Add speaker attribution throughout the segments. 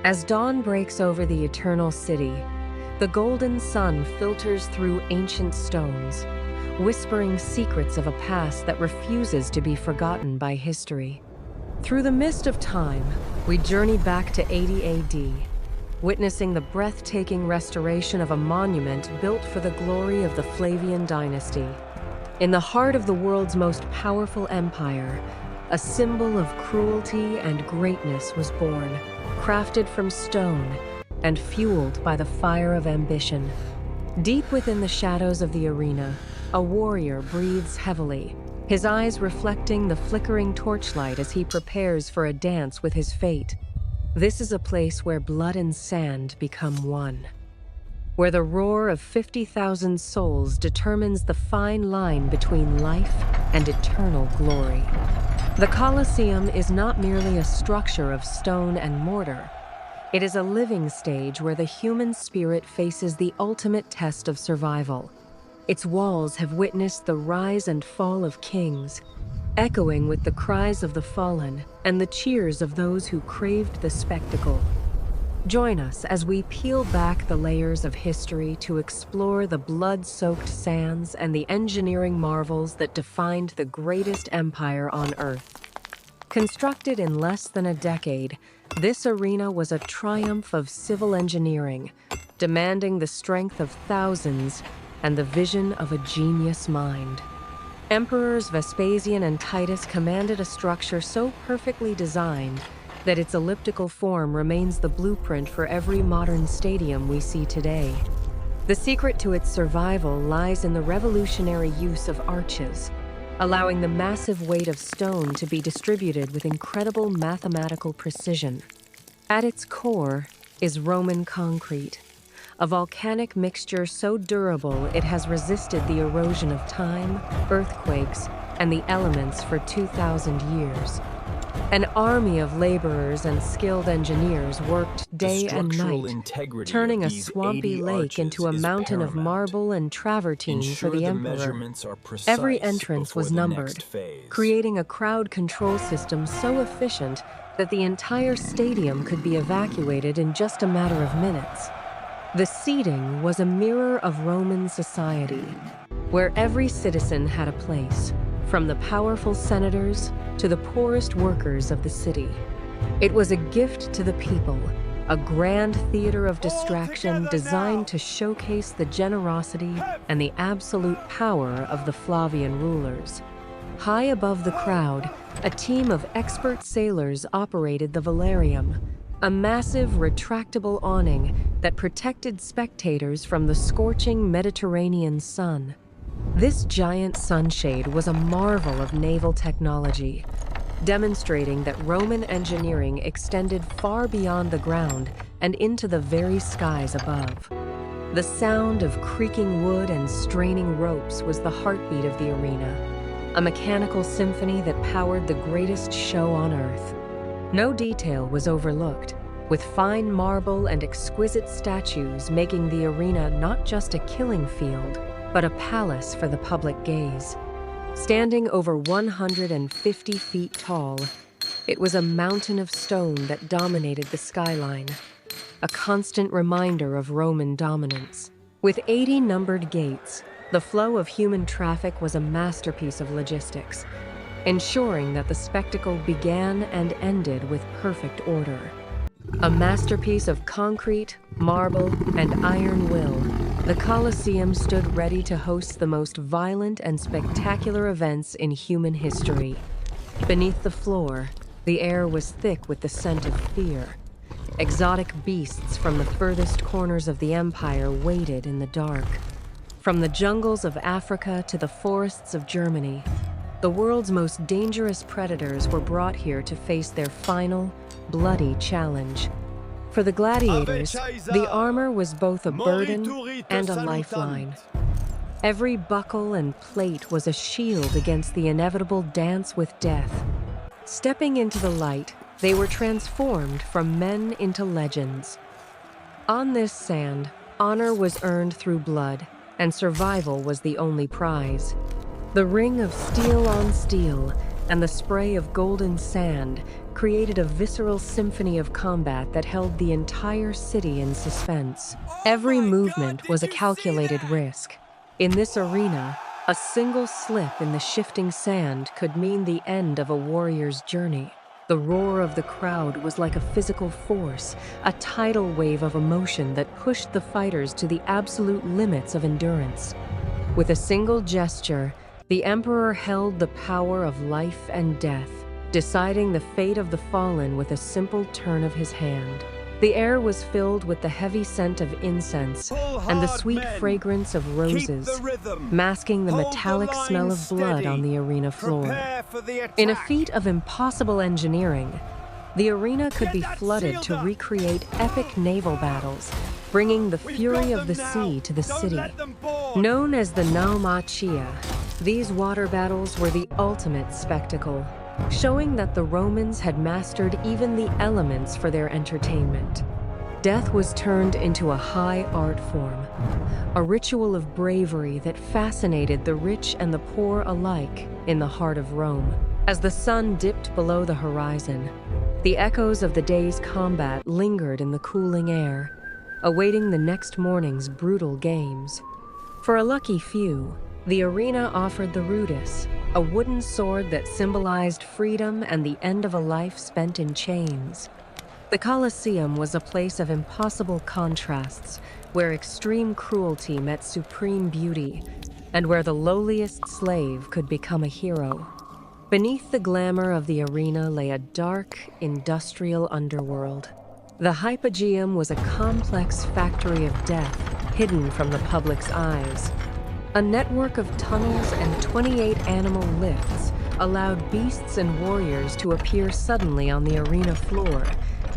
Speaker 1: As dawn breaks over the eternal city, the golden sun filters through ancient stones, whispering secrets of a past that refuses to be forgotten by history. Through the mist of time, we journey back to 80 AD, witnessing the breathtaking restoration of a monument built for the glory of the Flavian dynasty. In the heart of the world's most powerful empire, a symbol of cruelty and greatness was born, crafted from stone and fueled by the fire of ambition. Deep within the shadows of the arena, a warrior breathes heavily, his eyes reflecting the flickering torchlight as he prepares for a dance with his fate. This is a place where blood and sand become one, where the roar of 50,000 souls determines the fine line between life and eternal glory. The Colosseum is not merely a structure of stone and mortar. It is a living stage where the human spirit faces the ultimate test of survival. Its walls have witnessed the rise and fall of kings, echoing with the cries of the fallen and the cheers of those who craved the spectacle. Join us as we peel back the layers of history to explore the blood-soaked sands and the engineering marvels that defined the greatest empire on Earth. Constructed in less than a decade, this arena was a triumph of civil engineering, demanding the strength of thousands and the vision of a genius mind. Emperors Vespasian and Titus commanded a structure so perfectly designed that its elliptical form remains the blueprint for every modern stadium we see today. The secret to its survival lies in the revolutionary use of arches, allowing the massive weight of stone to be distributed with incredible mathematical precision. At its core is Roman concrete, a volcanic mixture so durable it has resisted the erosion of time, earthquakes, and the elements for 2,000 years. An army of laborers and skilled engineers worked day and night, turning a swampy lake into a mountain of marble and travertine for the emperor. Every entrance was numbered, creating a crowd control system so efficient that the entire stadium could be evacuated in just a matter of minutes. The seating was a mirror of Roman society, where every citizen had a place, from the powerful senators to the poorest workers of the city. It was a gift to the people, a grand theater of distraction designed to showcase the generosity and the absolute power of the Flavian rulers. High above the crowd, a team of expert sailors operated the Velarium, a massive retractable awning that protected spectators from the scorching Mediterranean sun. This giant sunshade was a marvel of naval technology, demonstrating that Roman engineering extended far beyond the ground and into the very skies above. The sound of creaking wood and straining ropes was the heartbeat of the arena, a mechanical symphony that powered the greatest show on Earth. No detail was overlooked, with fine marble and exquisite statues making the arena not just a killing field, but a palace for the public gaze. Standing over 150 feet tall, it was a mountain of stone that dominated the skyline, a constant reminder of Roman dominance. With 80 numbered gates, the flow of human traffic was a masterpiece of logistics, ensuring that the spectacle began and ended with perfect order. A masterpiece of concrete, marble, and iron will, the Colosseum stood ready to host the most violent and spectacular events in human history. Beneath the floor, the air was thick with the scent of fear. Exotic beasts from the furthest corners of the empire waited in the dark. From the jungles of Africa to the forests of Germany, the world's most dangerous predators were brought here to face their final, bloody challenge. For the gladiators, the armor was both a burden and a lifeline. Every buckle and plate was a shield against the inevitable dance with death. Stepping into the light, they were transformed from men into legends. On this sand, honor was earned through blood, and survival was the only prize. The ring of steel on steel and the spray of golden sand created a visceral symphony of combat that held the entire city in suspense. Every movement was a calculated risk. In this arena, a single slip in the shifting sand could mean the end of a warrior's journey. The roar of the crowd was like a physical force, a tidal wave of emotion that pushed the fighters to the absolute limits of endurance. With a single gesture, the emperor held the power of life and death, deciding the fate of the fallen with a simple turn of his hand. The air was filled with the heavy scent of incense and the sweet fragrance of roses, masking the metallic smell of blood on the arena floor. In a feat of impossible engineering, the arena could be flooded to recreate epic naval battles, bringing the fury of the sea to the city. Known as the Naumachia, these water battles were the ultimate spectacle, showing that the Romans had mastered even the elements for their entertainment. Death was turned into a high art form, a ritual of bravery that fascinated the rich and the poor alike in the heart of Rome. As the sun dipped below the horizon, the echoes of the day's combat lingered in the cooling air, awaiting the next morning's brutal games. For a lucky few, the arena offered the rudis, a wooden sword that symbolized freedom and the end of a life spent in chains. The Colosseum was a place of impossible contrasts, where extreme cruelty met supreme beauty, and where the lowliest slave could become a hero. Beneath the glamour of the arena lay a dark, industrial underworld. The Hypogeum was a complex factory of death, hidden from the public's eyes. A network of tunnels and 28 animal lifts allowed beasts and warriors to appear suddenly on the arena floor,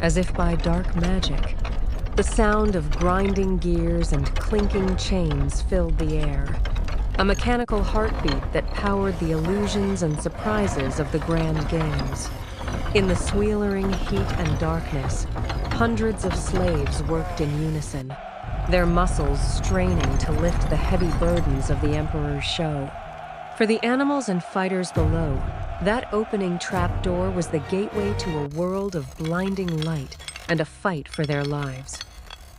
Speaker 1: as if by dark magic. The sound of grinding gears and clinking chains filled the air, a mechanical heartbeat that powered the illusions and surprises of the grand games. In the sweltering heat and darkness, hundreds of slaves worked in unison, their muscles straining to lift the heavy burdens of the emperor's show. For the animals and fighters below, that opening trapdoor was the gateway to a world of blinding light and a fight for their lives.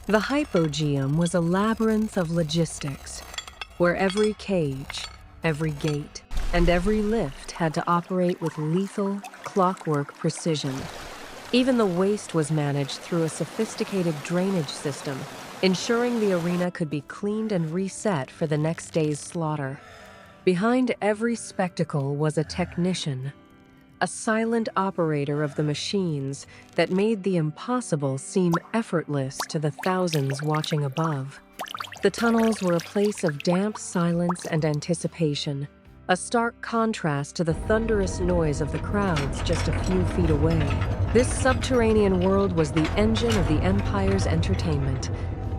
Speaker 1: The Hypogeum was a labyrinth of logistics, where every cage, every gate, and every lift had to operate with lethal, clockwork precision. Even the waste was managed through a sophisticated drainage system, ensuring the arena could be cleaned and reset for the next day's slaughter. Behind every spectacle was a technician, a silent operator of the machines that made the impossible seem effortless to the thousands watching above. The tunnels were a place of damp silence and anticipation, a stark contrast to the thunderous noise of the crowds just a few feet away. This subterranean world was the engine of the Empire's entertainment,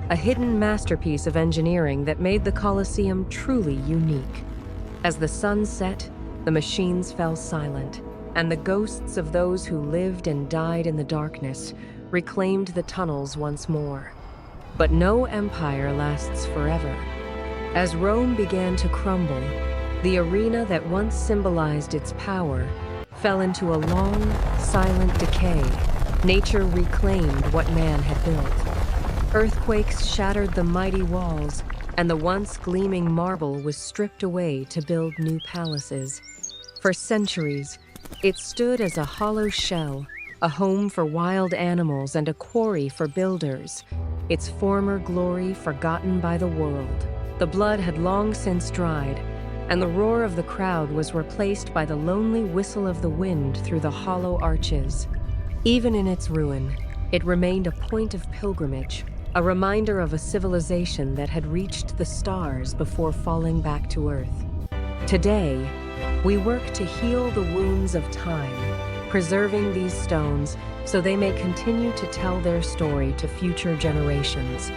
Speaker 1: a hidden masterpiece of engineering that made the Colosseum truly unique. As the sun set, the machines fell silent, and the ghosts of those who lived and died in the darkness reclaimed the tunnels once more. But no empire lasts forever. As Rome began to crumble, the arena that once symbolized its power fell into a long, silent decay. Nature reclaimed what man had built. Earthquakes shattered the mighty walls, and the once gleaming marble was stripped away to build new palaces. For centuries, it stood as a hollow shell, a home for wild animals and a quarry for builders, its former glory forgotten by the world. The blood had long since dried, and the roar of the crowd was replaced by the lonely whistle of the wind through the hollow arches. Even in its ruin, it remained a point of pilgrimage, a reminder of a civilization that had reached the stars before falling back to Earth. Today, we work to heal the wounds of time, preserving these stones so they may continue to tell their story to future generations.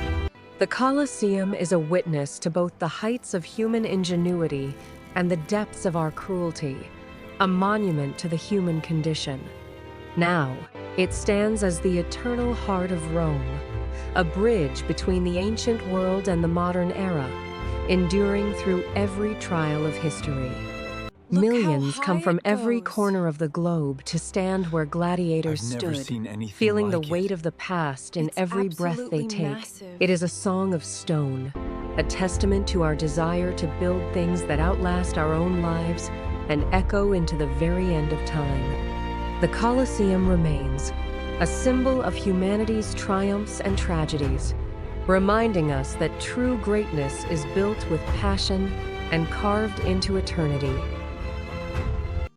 Speaker 1: The Colosseum is a witness to both the heights of human ingenuity and the depths of our cruelty, a monument to the human condition. Now, it stands as the eternal heart of Rome, a bridge between the ancient world and the modern era, enduring through every trial of history.
Speaker 2: Look how
Speaker 1: Millions come
Speaker 2: high
Speaker 1: from
Speaker 2: it
Speaker 1: every
Speaker 2: goes.
Speaker 1: corner of the globe to stand where gladiators
Speaker 3: I've never
Speaker 1: stood,
Speaker 3: seen anything
Speaker 1: feeling the
Speaker 3: like
Speaker 1: weight
Speaker 3: it.
Speaker 1: of the past in
Speaker 2: It's
Speaker 1: every breath they
Speaker 2: absolutely
Speaker 1: take.
Speaker 2: massive.
Speaker 1: It is a song of stone, a testament to our desire to build things that outlast our own lives and echo into the very end of time. The Colosseum remains, a symbol of humanity's triumphs and tragedies, reminding us that true greatness is built with passion and carved into eternity.